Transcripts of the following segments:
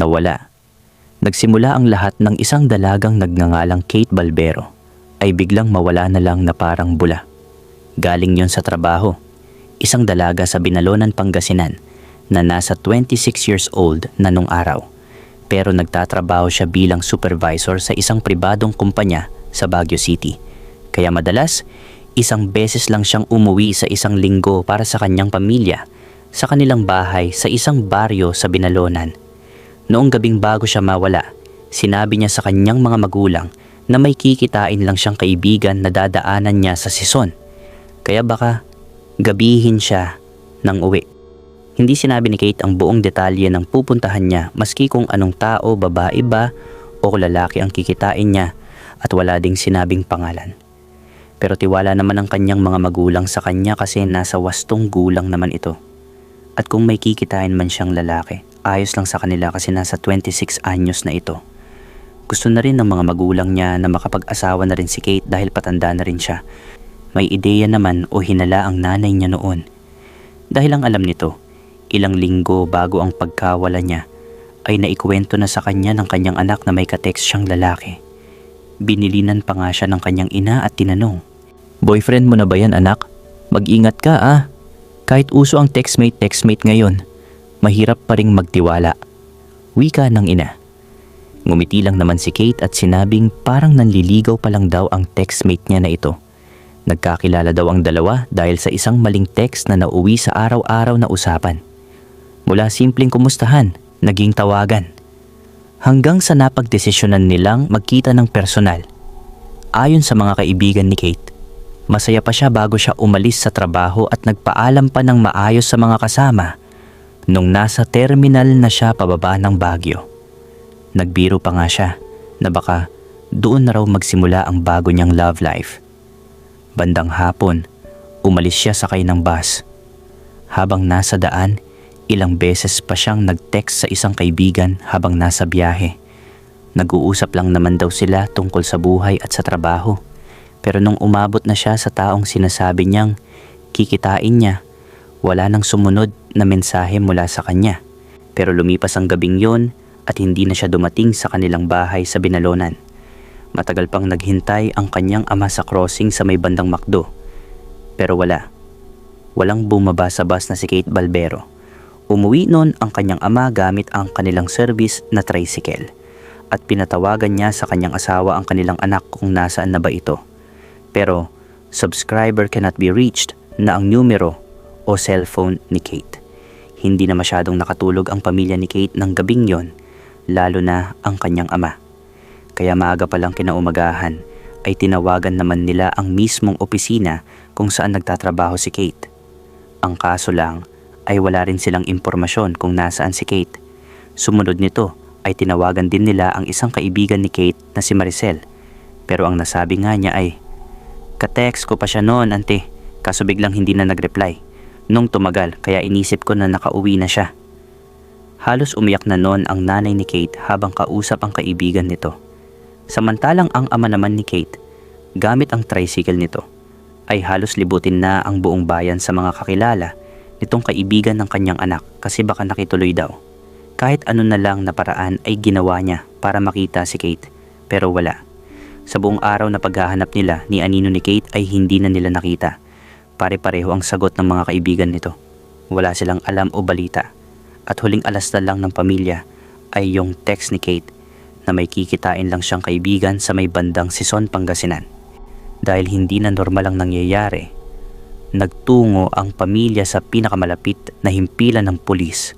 nawala. Nagsimula ang lahat ng isang dalagang nagngangalang Kate Balbero ay biglang mawala na lang na parang bula. Galing yon sa trabaho. Isang dalaga sa Binalonan, Pangasinan na nasa 26 years old na nung araw. Pero nagtatrabaho siya bilang supervisor sa isang pribadong kumpanya sa Baguio City. Kaya madalas, isang beses lang siyang umuwi sa isang linggo para sa kanyang pamilya sa kanilang bahay sa isang baryo sa Binalonan. Noong gabing bago siya mawala, sinabi niya sa kanyang mga magulang na may kikitain lang siyang kaibigan na dadaanan niya sa Sison. Kaya baka gabihin siya ng uwi. Hindi sinabi ni Kate ang buong detalye ng pupuntahan niya maski kung anong tao, babae ba o lalaki ang kikitain niya at wala ding sinabing pangalan. Pero tiwala naman ang kanyang mga magulang sa kanya kasi nasa wastong gulang naman ito. At kung may kikitain man siyang lalaki, ayos lang sa kanila kasi nasa 26 anyos na ito. Gusto na rin ng mga magulang niya na makapag-asawa na rin si Kate dahil patanda na rin siya. May ideya naman o hinala ang nanay niya noon. Dahil ang alam nito, ilang linggo bago ang pagkawala niya, ay naikwento na sa kanya ng kanyang anak na may ka-text siyang lalaki. Binilinan pa nga siya ng kanyang ina at tinanong, "Boyfriend mo na ba yan, anak? Mag-ingat ka ah. Kahit uso ang textmate ngayon, mahirap pa ring magtiwala." Wika ng ina. Ngumiti lang naman si Kate at sinabing parang nanliligaw pa lang daw ang textmate niya na ito. Nagkakilala daw ang dalawa dahil sa isang maling text na nauwi sa araw-araw na usapan. Mula simpleng kumustahan, naging tawagan. Hanggang sa napagdesisyonan nilang magkita ng personal. Ayon sa mga kaibigan ni Kate, masaya pa siya bago siya umalis sa trabaho at nagpaalam pa ng maayos sa mga kasama nung nasa terminal na siya pababa ng Baguio. Nagbiro pa nga siya na baka doon na raw magsimula ang bago niyang love life. Bandang hapon, umalis siya sakay ng bus. Habang nasa daan, ilang beses pa siyang nag-text sa isang kaibigan habang nasa biyahe. Nag-uusap lang naman daw sila tungkol sa buhay at sa trabaho. Pero nung umabot na siya sa taong sinasabi niyang kikitain niya, wala nang sumunod na mensahe mula sa kanya. Pero lumipas ang gabing yon at hindi na siya dumating sa kanilang bahay sa Binalonan. Matagal pang naghintay ang kanyang ama sa crossing sa may bandang McDo. Pero walang bumaba sa bus na si Kate Balbero. Umuwi noon ang kanyang ama gamit ang kanilang service na tricycle. At pinatawagan niya sa kanyang asawa ang kanilang anak kung nasaan na ba ito. Pero subscriber cannot be reached na ang numero o cellphone ni Kate. Hindi na masyadong nakatulog ang pamilya ni Kate ng gabing yon, lalo na ang kanyang ama. Kaya maaga pa lang kinaumagahan ay tinawagan naman nila ang mismong opisina kung saan nagtatrabaho si Kate. Ang kaso lang ay wala rin silang impormasyon kung nasaan si Kate. Sumunod nito ay tinawagan din nila ang isang kaibigan ni Kate na si Maricel. Pero ang nasabi nga niya ay, "Ka-text ko pa siya noon, ante, kaso biglang hindi na nag-reply. Nung tumagal kaya inisip ko na nakauwi na siya." Halos umiyak na noon ang nanay ni Kate habang kausap ang kaibigan nito. Samantalang ang ama naman ni Kate, gamit ang tricycle nito, ay halos libutin na ang buong bayan sa mga kakilala nitong kaibigan ng kanyang anak kasi baka nakituloy daw. Kahit ano na lang na paraan ay ginawa niya para makita si Kate, pero wala. Sa buong araw na paghahanap nila ni anino ni Kate ay hindi na nila nakita. Pare-pareho ang sagot ng mga kaibigan nito. Wala silang alam o balita. At huling alas na lang ng pamilya ay yung text ni Kate na may kikitain lang siyang kaibigan sa may bandang Sison, Pangasinan. Dahil hindi na normal ang nangyayari, nagtungo ang pamilya sa pinakamalapit na himpilan ng pulis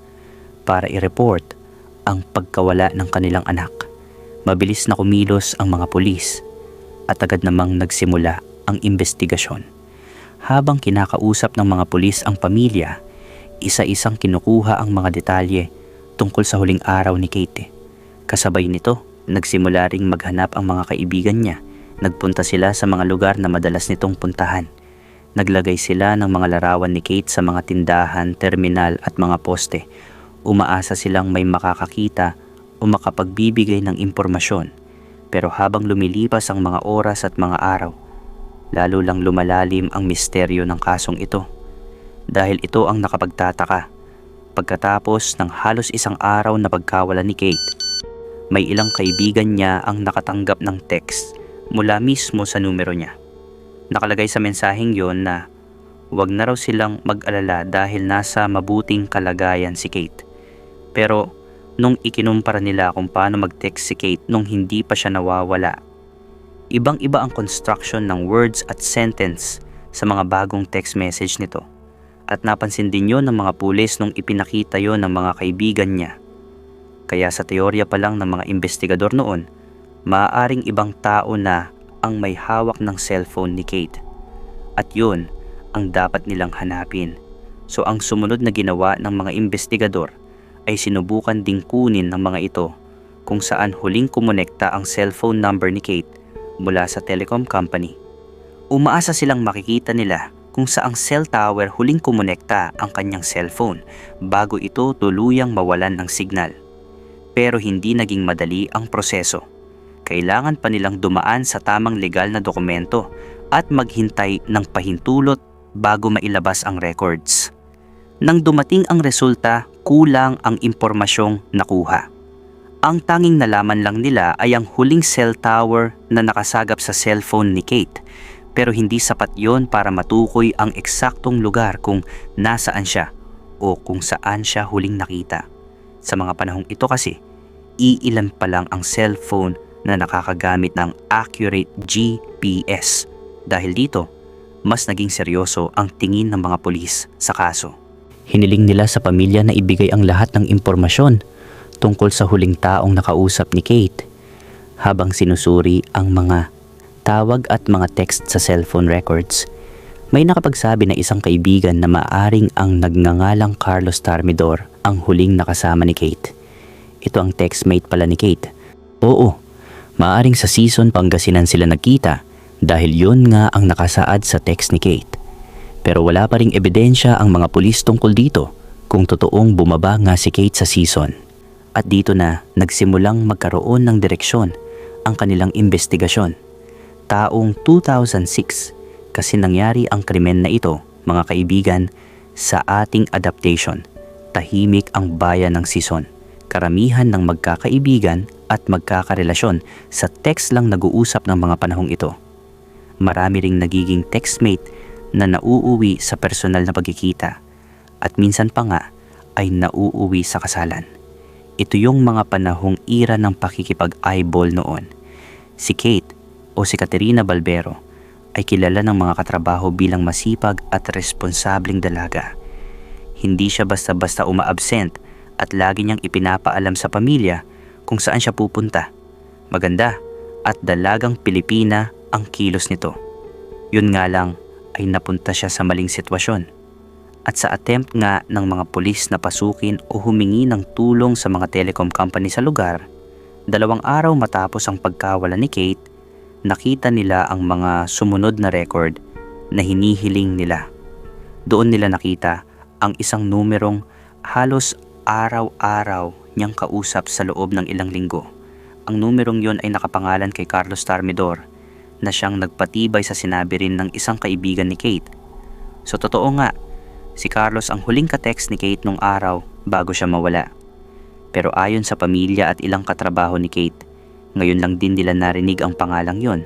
para i-report ang pagkawala ng kanilang anak. Mabilis na kumilos ang mga pulis at agad namang nagsimula ang investigasyon. Habang kinakausap ng mga pulis ang pamilya, isa-isang kinukuha ang mga detalye tungkol sa huling araw ni Kate. Kasabay nito, nagsimula ring maghanap ang mga kaibigan niya. Nagpunta sila sa mga lugar na madalas nitong puntahan. Naglagay sila ng mga larawan ni Kate sa mga tindahan, terminal at mga poste. Umaasa silang may makakakita o makapagbibigay ng impormasyon. Pero habang lumilipas ang mga oras at mga araw, lalo lang lumalalim ang misteryo ng kasong ito. Dahil ito ang nakapagtataka, pagkatapos ng halos isang araw na pagkawala ni Kate, may ilang kaibigan niya ang nakatanggap ng text mula mismo sa numero niya. Nakalagay sa mensaheng yon na huwag na raw silang mag-alala dahil nasa mabuting kalagayan si Kate. Pero nung ikinumpara nila kung paano mag-text si Kate nung hindi pa siya nawawala, ibang-iba ang construction ng words at sentence sa mga bagong text message nito. At napansin din yon ng mga pulis nung ipinakita yon ng mga kaibigan niya. Kaya sa teorya pa lang ng mga investigador noon, maaaring ibang tao na ang may hawak ng cellphone ni Kate. At yun ang dapat nilang hanapin. So ang sumunod na ginawa ng mga investigador ay sinubukan ding kunin ng mga ito kung saan huling kumonekta ang cellphone number ni Kate mula sa telecom company. Umaasa silang makikita nila kung saang cell tower huling kumonekta ang kanyang cellphone bago ito tuluyang mawalan ng signal. Pero hindi naging madali ang proseso. Kailangan pa nilang dumaan sa tamang legal na dokumento at maghintay ng pahintulot bago mailabas ang records. Nang dumating ang resulta, kulang ang impormasyong nakuha. Ang tanging nalaman lang nila ay ang huling cell tower na nakasagap sa cellphone ni Kate. Pero hindi sapat yon para matukoy ang eksaktong lugar kung nasaan siya o kung saan siya huling nakita. Sa mga panahong ito kasi, iilan pa lang ang cellphone na nakakagamit ng accurate GPS. Dahil dito, mas naging seryoso ang tingin ng mga pulis sa kaso. Hiniling nila sa pamilya na ibigay ang lahat ng impormasyon tungkol sa huling taong nakausap ni Kate habang sinusuri ang mga tawag at mga text sa cellphone records. May nakapagsabi na isang kaibigan na maaring ang nagngangalang Carlos Tarmidor ang huling nakasama ni Kate. Ito ang textmate pala ni Kate. Oo, maaring sa Season Pangasinan sila nagkita dahil yun nga ang nakasaad sa text ni Kate. Pero wala pa ring ebidensya ang mga pulis tungkol dito kung totoong bumaba nga si Kate sa Season. At dito na nagsimulang magkaroon ng direksyon ang kanilang investigasyon. Taong 2006 kasi nangyari ang krimen na ito, mga kaibigan, sa ating adaptation. Tahimik ang bayan ng Season. Karamihan ng magkakaibigan at magkakarelasyon sa text lang nag-uusap ng mga panahong ito. Marami ring nagiging textmate na nauuwi sa personal na pagkikita at minsan pa nga ay nauuwi sa kasalan. Ito yung mga panahong ira ng pakikipag-eyeball noon. Si Kate o si Caterina Balbero ay kilala ng mga katrabaho bilang masipag at responsableng dalaga. Hindi siya basta-basta umaabsent at lagi niyang ipinapaalam sa pamilya kung saan siya pupunta. Maganda at dalagang Pilipina ang kilos nito. Yun nga lang ay napunta siya sa maling sitwasyon. At sa attempt nga ng mga pulis na pasukin o humingi ng tulong sa mga telecom company sa lugar, 2 araw matapos ang pagkawala ni Kate, nakita nila ang mga sumunod na record na hinihiling nila. Doon nila nakita ang isang numerong halos araw-araw niyang kausap sa loob ng ilang linggo. Ang numerong yon ay nakapangalan kay Carlos Tarmidor na siyang nagpatibay sa sinabi rin ng isang kaibigan ni Kate. So totoo nga, si Carlos ang huling ka-text ni Kate nung araw bago siya mawala. Pero ayon sa pamilya at ilang katrabaho ni Kate, ngayon lang din nila narinig ang pangalang yon.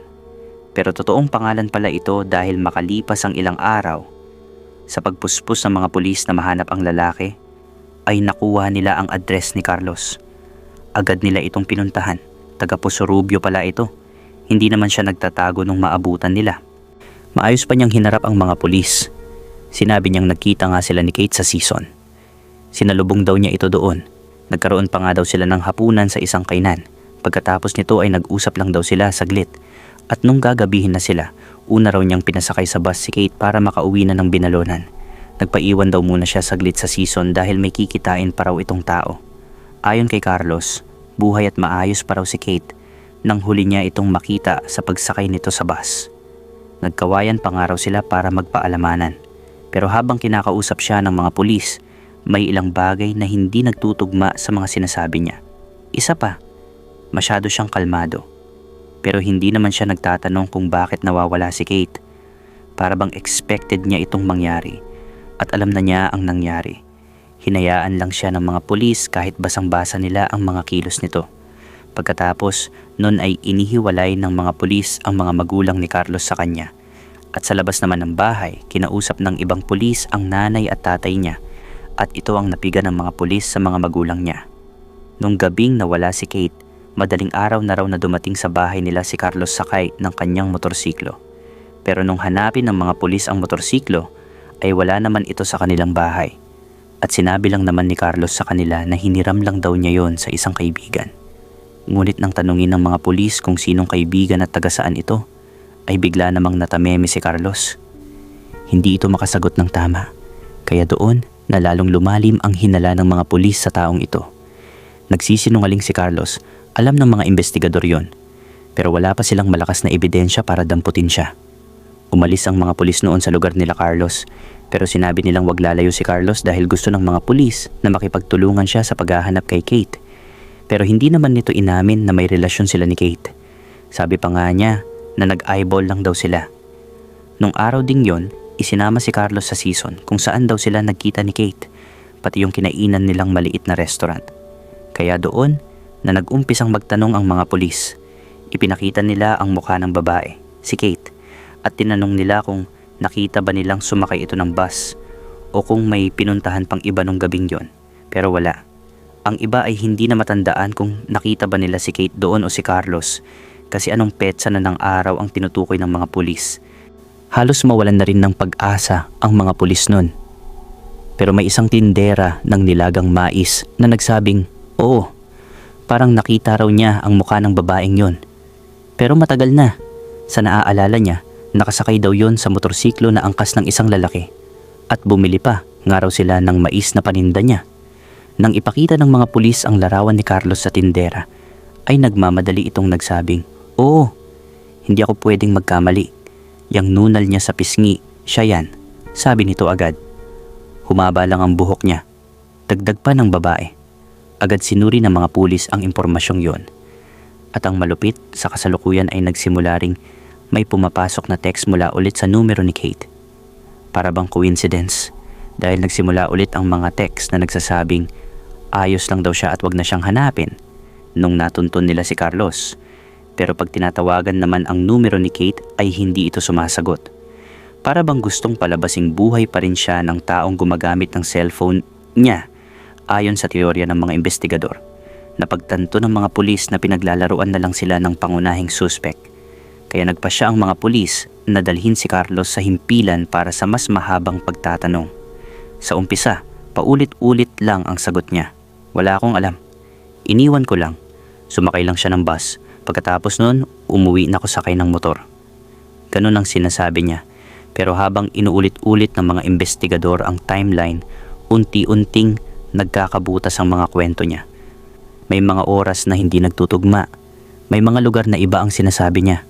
Pero totoong pangalan pala ito dahil makalipas ang ilang araw, sa pagpuspos ng mga pulis na mahanap ang lalaki, ay nakuha nila ang address ni Carlos. Agad nila itong pinuntahan. Taga Puso Rubio pala ito. Hindi naman siya nagtatago nung maabutan nila. Maayos pa niyang hinarap ang mga pulis. Sinabi niyang nagkita nga sila ni Kate sa Season. Sinalubong daw niya ito doon. Nagkaroon pa nga daw sila ng hapunan sa isang kainan. Pagkatapos nito ay nag-usap lang daw sila saglit. At nung gagabihin na sila, una raw niyang pinasakay sa bus si Kate para makauwi na ng Binalonan. Nagpaiwan daw muna siya saglit sa Season dahil may kikitain pa raw itong tao. Ayon kay Carlos, buhay at maayos pa raw si Kate nang huli niya itong makita sa pagsakay nito sa bus. Nagkawayan pa nga raw sila para magpaalamanan. Pero habang kinakausap siya ng mga pulis, may ilang bagay na hindi nagtutugma sa mga sinasabi niya. Isa pa, masyado siyang kalmado. Pero hindi naman siya nagtatanong kung bakit nawawala si Kate. Para bang expected niya itong mangyari at alam na niya ang nangyari. Hinayaan lang siya ng mga pulis kahit basang-basa nila ang mga kilos nito. Pagkatapos, nun ay inihiwalay ng mga pulis ang mga magulang ni Carlos sa kanya. At sa labas naman ng bahay, kinausap ng ibang pulis ang nanay at tatay niya at ito ang napiga ng mga pulis sa mga magulang niya. Nung gabing nawala si Kate, madaling araw na raw na dumating sa bahay nila si Carlos sakay ng kanyang motorsiklo. Pero nung hanapin ng mga pulis ang motorsiklo, ay wala naman ito sa kanilang bahay. At sinabi lang naman ni Carlos sa kanila na hiniram lang daw niya yon sa isang kaibigan. Ngunit nang tanungin ng mga pulis kung sinong kaibigan at taga saan ito, ay bigla namang natameme si Carlos. Hindi ito makasagot ng tama, kaya doon na lalong lumalim ang hinala ng mga pulis sa taong ito. Nagsisinungaling si Carlos, alam ng mga investigador yon, pero wala pa silang malakas na ebidensya para damputin siya. Umalis ang mga pulis noon sa lugar nila Carlos, pero sinabi nilang wag lalayo si Carlos dahil gusto ng mga pulis na makipagtulungan siya sa paghahanap kay Kate. Pero hindi naman nito inamin na may relasyon sila ni Kate. Sabi pa nga niya na nag-eyeball lang daw sila. Nung araw ding yon, isinama si Carlos sa season kung saan daw sila nagkita ni Kate, pati yung kinainan nilang maliit na restaurant. Kaya doon na nag-umpisang magtanong ang mga pulis. Ipinakita nila ang mukha ng babae, si Kate, at tinanong nila kung nakita ba nilang sumakay ito ng bus o kung may pinuntahan pang iba nung gabing yon. Pero wala. Ang iba ay hindi na matandaan kung nakita ba nila si Kate doon o si Carlos kasi anong petsa na ng araw ang tinutukoy ng mga pulis. Halos mawalan na rin ng pag-asa ang mga pulis nun. Pero may isang tindera ng nilagang mais na nagsabing, oo, parang nakita raw niya ang mukha ng babaeng yon. Pero matagal na. Sa naaalala niya, nakasakay daw yon sa motorsiklo na angkas ng isang lalaki. At bumili pa nga raw sila ng mais na paninda niya. Nang ipakita ng mga pulis ang larawan ni Carlos sa tindera, ay nagmamadali itong nagsabing, oo, hindi ako pwedeng magkamali. Yang nunal niya sa pisngi, siya yan, sabi nito agad. Humaba lang ang buhok niya. Dagdag pa ng babae. Agad sinuri ng mga pulis ang impormasyong yon. At ang malupit, sa kasalukuyan ay nagsimula ring may pumapasok na text mula ulit sa numero ni Kate. Para bang coincidence, dahil nagsimula ulit ang mga text na nagsasabing ayos lang daw siya at wag na siyang hanapin nung natuntun nila si Carlos. Pero pag tinatawagan naman ang numero ni Kate ay hindi ito sumasagot. Para bang gustong palabasing buhay pa rin siya ng taong gumagamit ng cellphone niya ayon sa teorya ng mga investigador. Napagtanto ng mga pulis na pinaglalaruan na lang sila ng pangunahing suspect. Kaya nagpasya ang mga pulis na dalhin si Carlos sa himpilan para sa mas mahabang pagtatanong. Sa umpisa, paulit-ulit lang ang sagot niya. Wala akong alam. Iniwan ko lang. Sumakay lang siya ng bus. Pagkatapos nun, umuwi na ako sakay ng motor. Ganun ang sinasabi niya. Pero habang inuulit-ulit ng mga investigador ang timeline, unti-unting nagkakabutas ang mga kwento niya. May mga oras na hindi nagtutugma. May mga lugar na iba ang sinasabi niya.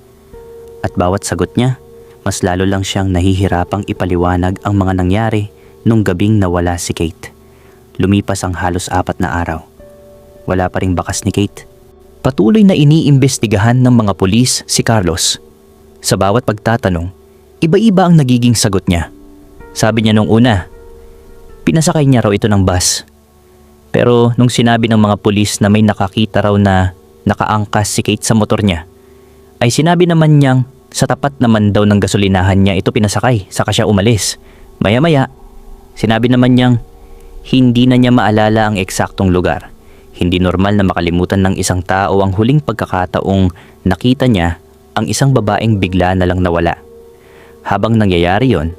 At bawat sagot niya, mas lalo lang siyang nahihirapang ipaliwanag ang mga nangyari nung gabing nawala si Kate. Lumipas ang halos 4 na araw. Wala pa ring bakas ni Kate. Patuloy na iniimbestigahan ng mga pulis si Carlos. Sa bawat pagtatanong, iba-iba ang nagiging sagot niya. Sabi niya nung una, pinasakay niya raw ito ng bus. Pero nung sinabi ng mga pulis na may nakakita raw na nakaangkas si Kate sa motor niya, ay sinabi naman niyang sa tapat naman daw ng gasolinahan niya ito pinasakay saka siya umalis. Maya-maya, sinabi naman niyang hindi na niya maalala ang eksaktong lugar. Hindi normal na makalimutan ng isang tao ang huling pagkakataong nakita niya ang isang babaeng bigla na lang nawala. Habang nangyayari yon,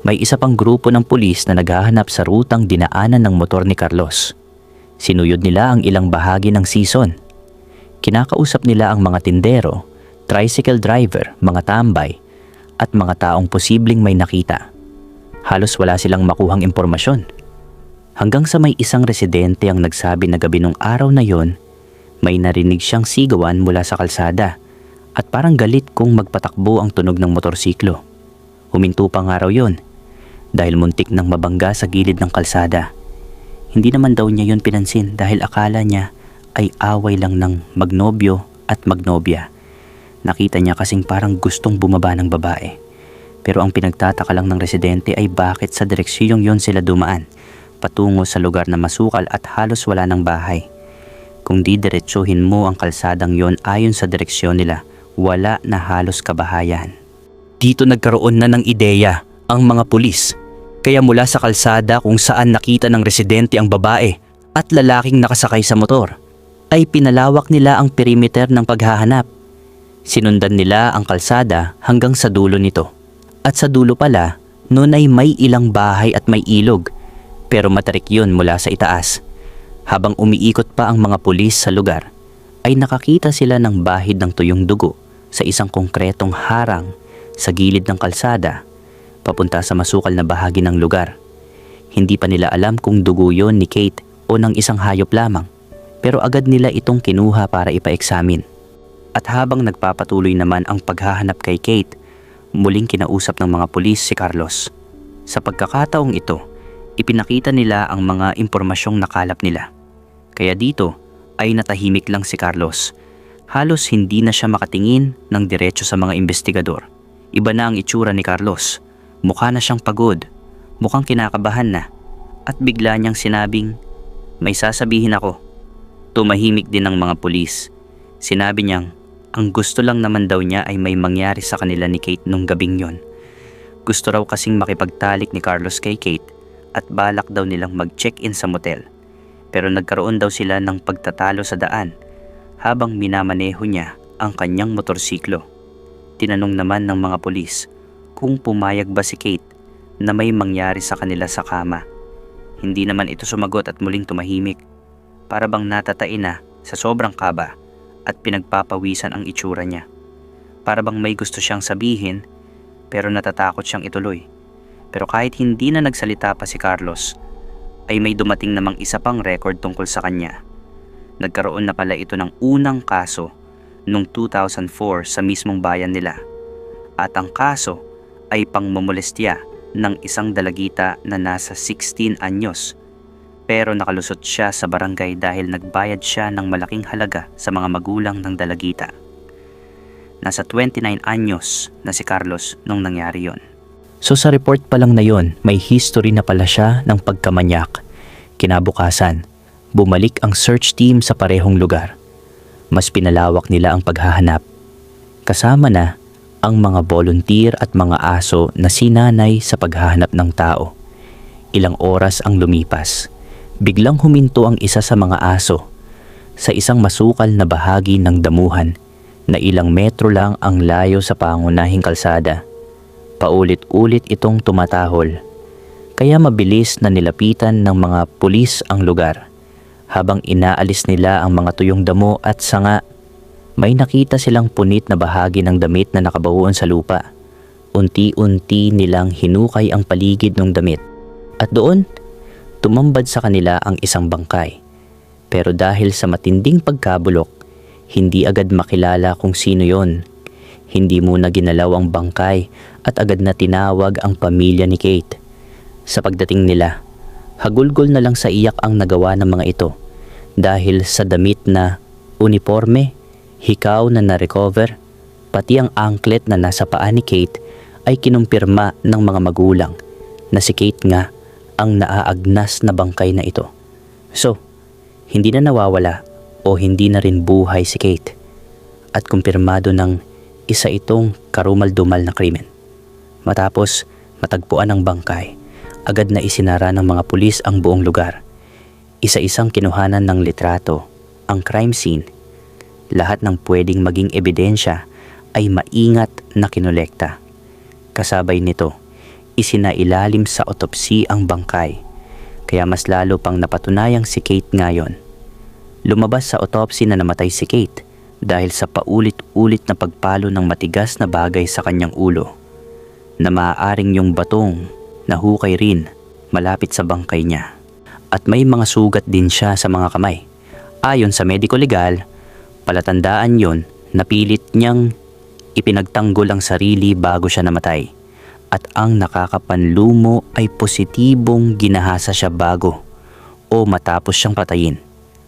may isa pang grupo ng pulis na naghahanap sa rutang dinaanan ng motor ni Carlos. Sinuyod nila ang ilang bahagi ng season. Kinakausap nila ang mga tindero, tricycle driver, mga tambay, at mga taong posibleng may nakita. Halos wala silang makuhang impormasyon. Hanggang sa may isang residente ang nagsabi na gabi nung araw na yon, may narinig siyang sigawan mula sa kalsada at parang galit kung magpatakbo ang tunog ng motorsiklo. Huminto pa nga raw yon dahil muntik nang mabangga sa gilid ng kalsada. Hindi naman daw niya yon pinansin dahil akala niya ay away lang ng magnobyo at magnobya. Nakita niya kasing parang gustong bumaba ng babae. Pero ang pinagtataka lang ng residente ay bakit sa direksiyong yon sila dumaan. patungo sa lugar na masukal at halos wala ng bahay. Kung didiretsuhin mo ang kalsadang yon ayon sa direksyon nila, wala na halos kabahayan. Dito nagkaroon na ng ideya ang mga pulis. Kaya mula sa kalsada kung saan nakita ng residente ang babae at lalaking nakasakay sa motor, ay pinalawak nila ang perimeter ng paghahanap. Sinundan nila ang kalsada hanggang sa dulo nito. At sa dulo pala, noon ay may ilang bahay at may ilog, pero matarik yun mula sa itaas. Habang umiikot pa ang mga pulis sa lugar, ay nakakita sila ng bahid ng tuyong dugo sa isang konkretong harang sa gilid ng kalsada, papunta sa masukal na bahagi ng lugar. Hindi pa nila alam kung dugo yon ni Kate o ng isang hayop lamang, pero agad nila itong kinuha para ipa-examine. At habang nagpapatuloy naman ang paghahanap kay Kate, muling kinausap ng mga pulis si Carlos. Sa pagkakataong ito, ipinakita nila ang mga impormasyong nakalap nila. Kaya dito ay natahimik lang si Carlos. Halos hindi na siya makatingin ng diretso sa mga investigador. Iba na ang itsura ni Carlos. Mukha na siyang pagod. Mukhang kinakabahan na. At bigla niyang sinabing, "May sasabihin ako." Tumahimik din ang mga pulis. Sinabi niyang, ang gusto lang naman daw niya ay may mangyari sa kanila ni Kate nung gabing yon. Gusto raw kasing makipagtalik ni Carlos kay Kate at balak daw nilang mag-check-in sa motel. Pero nagkaroon daw sila ng pagtatalo sa daan habang minamaneho niya ang kanyang motorsiklo. Tinanong naman ng mga pulis kung pumayag ba si Kate na may mangyari sa kanila sa kama. Hindi naman ito sumagot at muling tumahimik. Para bang natatain na sa sobrang kaba at pinagpapawisan ang itsura niya. Para bang may gusto siyang sabihin pero natatakot siyang ituloy. Pero kahit hindi na nagsalita pa si Carlos, ay may dumating namang isa pang record tungkol sa kanya. Nagkaroon na pala ito ng unang kaso noong 2004 sa mismong bayan nila. At ang kaso ay pangmomolestya ng isang dalagita na nasa 16 anyos. Pero nakalusot siya sa barangay dahil nagbayad siya ng malaking halaga sa mga magulang ng dalagita. Nasa 29 anyos na si Carlos nung nangyari yon. So sa report pa lang na yon, may history na pala siya ng pagkamanyak. Kinabukasan, bumalik ang search team sa parehong lugar. Mas pinalawak nila ang paghahanap. Kasama na ang mga volunteer at mga aso na sinanay sa paghahanap ng tao. Ilang oras ang lumipas. Biglang huminto ang isa sa mga aso sa isang masukal na bahagi ng damuhan na ilang metro lang ang layo sa pangunahing kalsada. Paulit-ulit itong tumatahol, kaya mabilis na nilapitan ng mga pulis ang lugar. Habang inaalis nila ang mga tuyong damo at sanga, may nakita silang punit na bahagi ng damit na nakabaon sa lupa. Unti-unti nilang hinukay ang paligid ng damit. At doon, tumambad sa kanila ang isang bangkay. Pero dahil sa matinding pagkabulok, hindi agad makilala kung sino yon. Hindi muna ginalaw ang bangkay at agad na tinawag ang pamilya ni Kate. Sa pagdating nila, hagulgol na lang sa iyak ang nagawa ng mga ito dahil sa damit na uniforme, hikaw na na-recover, pati ang anklet na nasa paa ni Kate ay kinumpirma ng mga magulang na si Kate nga ang naaagnas na bangkay na ito. So, hindi na nawawala o hindi na rin buhay si Kate at kumpirmado ng isa itong karumal-dumal na krimen. Matapos matagpuan ang bangkay, agad na isinara ng mga pulis ang buong lugar. Isa-isang kinuhanan ng litrato, ang crime scene. Lahat ng pwedeng maging ebidensya ay maingat na kinolekta. Kasabay nito, isinailalim sa autopsy ang bangkay, kaya mas lalo pang napatunayang si Kate ngayon. Lumabas sa autopsy na namatay si Kate dahil sa paulit-ulit na pagpalo ng matigas na bagay sa kanyang ulo, na maaaring yung batong nahukay rin malapit sa bangkay niya. At may mga sugat din siya sa mga kamay. Ayon sa mediko legal, palatandaan yon na pilit niyang ipinagtanggol ang sarili bago siya namatay. At ang nakakapanlumo ay positibong ginahasa siya bago o matapos siyang patayin.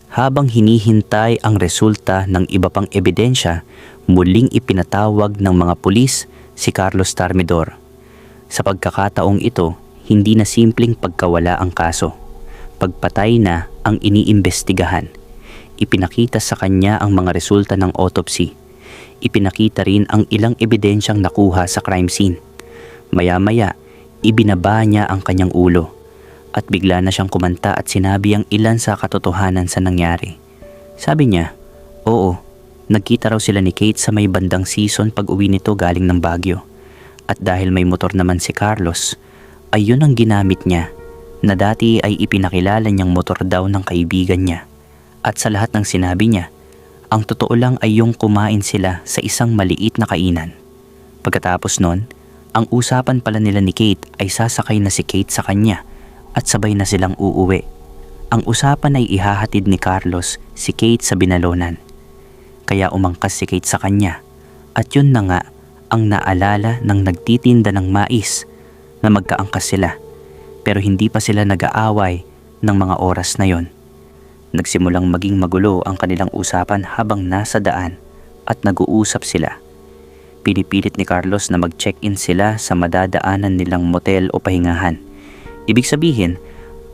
Habang hinihintay ang resulta ng iba pang ebidensya, muling ipinatawag ng mga pulis si Carlos Tarmidor. Sa pagkakataong ito, hindi na simpleng pagkawala ang kaso. Pagpatay na ang iniimbestigahan, ipinakita sa kanya ang mga resulta ng autopsy. Ipinakita rin ang ilang ebidensyang nakuha sa crime scene. Maya-maya, ibinaba niya ang kanyang ulo at bigla na siyang kumanta at sinabi ang ilan sa katotohanan sa nangyari. Sabi niya, oo, nagkita raw sila ni Kate sa may bandang season pag uwi nito galing ng Baguio. At dahil may motor naman si Carlos, ay yun ang ginamit niya na dati ay ipinakilala niyang motor daw ng kaibigan niya. At sa lahat ng sinabi niya, ang totoo lang ay yung kumain sila sa isang maliit na kainan. Pagkatapos nun, ang usapan pala nila ni Kate ay sasakay na si Kate sa kanya at sabay na silang uuwi. Ang usapan ay ihahatid ni Carlos si Kate sa Binalonan. Kaya umangkas si Kate sa kanya at yun na nga ang naalala ng nagtitinda ng mais na magkaangkas sila. Pero hindi pa sila nag-aaway ng mga oras na yon. Nagsimulang maging magulo ang kanilang usapan habang nasa daan at nag-uusap sila. Pinipilit ni Carlos na mag-check-in sila sa madadaanan nilang motel o pahingahan. Ibig sabihin,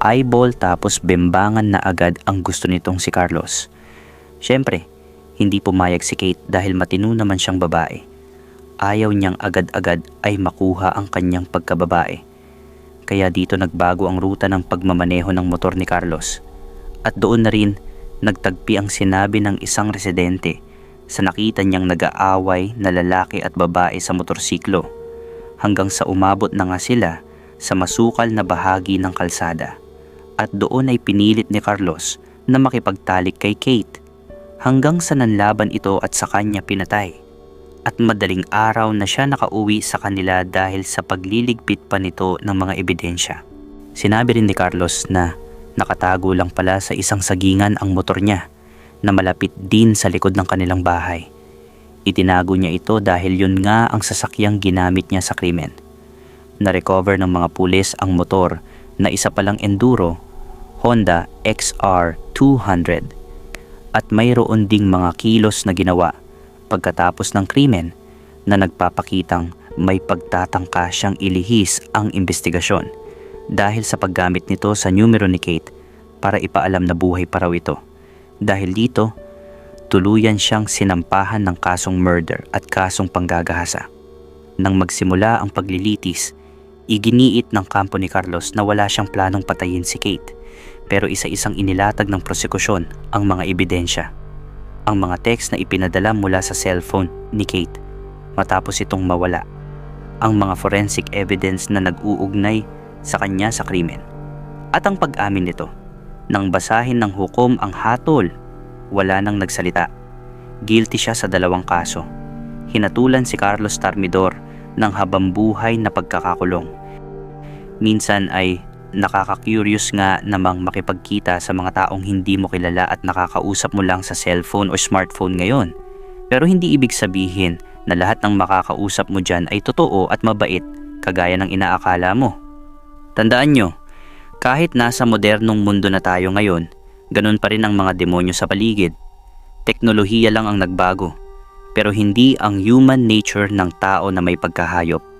eyeball tapos bembangan na agad ang gusto nitong si Carlos. Siyempre, hindi pumayag si Kate dahil matino naman siyang babae. Ayaw niyang agad-agad ay makuha ang kanyang pagkababae. Kaya dito nagbago ang ruta ng pagmamaneho ng motor ni Carlos. At doon na rin nagtagpi ang sinabi ng isang residente sa nakita niyang nag-aaway na lalaki at babae sa motorsiklo hanggang sa umabot na nga sila sa masukal na bahagi ng kalsada. At doon ay pinilit ni Carlos na makipagtalik kay Kate hanggang sa nanlaban ito at sa kanya pinatay. At madaling araw na siya nakauwi sa kanila dahil sa pagliligpit pa nito ng mga ebidensya. Sinabi rin ni Carlos na nakatago lang pala sa isang sagingan ang motor niya na malapit din sa likod ng kanilang bahay. Itinago niya ito dahil yun nga ang sasakyang ginamit niya sa krimen. Na-recover ng mga pulis ang motor na isa palang enduro, Honda XR 200 at mayroon ding mga kilos na ginawa pagkatapos ng krimen na nagpapakitang may pagtatangka siyang ilihis ang investigasyon dahil sa paggamit nito sa numero ni Kate para ipaalam na buhay pa raw ito. Dahil dito, tuluyan siyang sinampahan ng kasong murder at kasong panggagahasa. Nang magsimula ang paglilitis, iginiit ng kampo ni Carlos na wala siyang planong patayin si Kate, pero isa-isang inilatag ng prosekusyon ang mga ebidensya. Ang mga text na ipinadala mula sa cellphone ni Kate matapos itong mawala. Ang mga forensic evidence na nag-uugnay sa kanya sa krimen. At ang pag-amin nito, nang basahin ng hukom ang hatol, wala nang nagsalita. Guilty siya sa 2 kaso. Hinatulan si Carlos Tarmidor ng habambuhay na pagkakakulong. Minsan ay nakaka-curious nga namang makipagkita sa mga taong hindi mo kilala at nakakausap mo lang sa cellphone o smartphone ngayon. Pero hindi ibig sabihin na lahat ng makakausap mo dyan ay totoo at mabait kagaya ng inaakala mo. Tandaan nyo, kahit nasa modernong mundo na tayo ngayon, ganun pa rin ang mga demonyo sa paligid. Teknolohiya lang ang nagbago, pero hindi ang human nature ng tao na may pagkahayop.